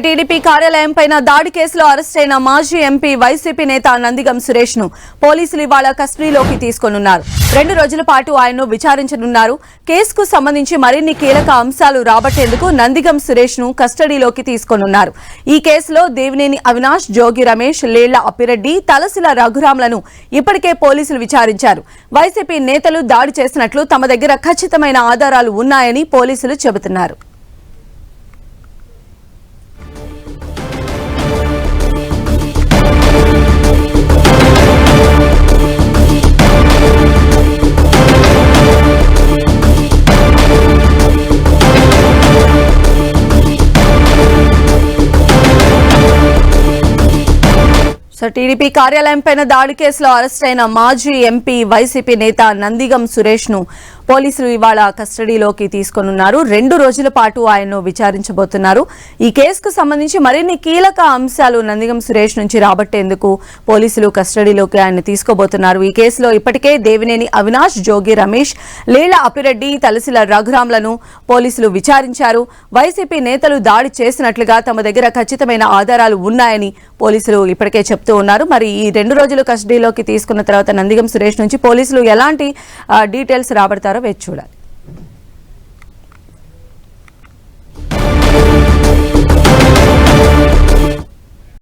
TDP కార్యాలయం పైన దాడి కేసులో అరెస్ట్ అయిన మాజీ ఎంపీ వైసీపీ నేత నందిగం సురేష్ ను పోలీసులు ఇవాళ కస్టడీలోకి తీసుకోనున్నారు. 2 రోజుల పాటు ఆయన్ను విచారించనున్నారు. కేసుకు సంబంధించి మరిన్ని కీలక అంశాలు రాబట్టేందుకు నందిగం సురేష్ ను కస్టడీలోకి తీసుకోనున్నారు. ఈ కేసులో దేవినేని అవినాష్, జోగి రమేష్, లేళ్ల అప్పిరెడ్డి, తలసిల రఘురాంలను ఇప్పటికే పోలీసులు విచారించారు. వైసీపీ నేతలు దాడి చేసినట్లు తమ దగ్గర ఖచ్చితమైన ఆధారాలు ఉన్నాయని పోలీసులు చెబుతున్నారు. టీడీపీ కార్యాలయం పైన దాడి కేసులో అరెస్ట్ అయిన మాజీ ఎంపీ వైసీపీ నేత నందిగం సురేష్ ను పోలీసులు ఇవాళ కస్టడీలోకి తీసుకోనున్నారు. 2 రోజుల పాటు ఆయన్ను విచారించబోతున్నారు. ఈ కేసుకు సంబంధించి మరిన్ని కీలక అంశాలు నందిగం సురేష్ నుంచి రాబట్టేందుకు పోలీసులు కస్టడీలోకి ఆయన తీసుకోబోతున్నారు. ఈ కేసులో ఇప్పటికే దేవినేని అవినాష్, జోగి రమేష్, లేళ్ల అప్పిరెడ్డి, తలసిల రఘురాంలను పోలీసులు విచారించారు. వైసీపీ నేతలు దాడి చేసినట్లుగా తమ దగ్గర ఖచ్చితమైన ఆధారాలు ఉన్నాయని పోలీసులు ఇప్పటికే చెప్తూ ఉన్నారు. మరి ఈ 2 రోజులు కస్టడీలోకి తీసుకున్న తర్వాత నందిగం సురేష్ నుంచి పోలీసులు ఎలాంటి డీటెయిల్స్ రాబడతారో వేచి చూడాలి.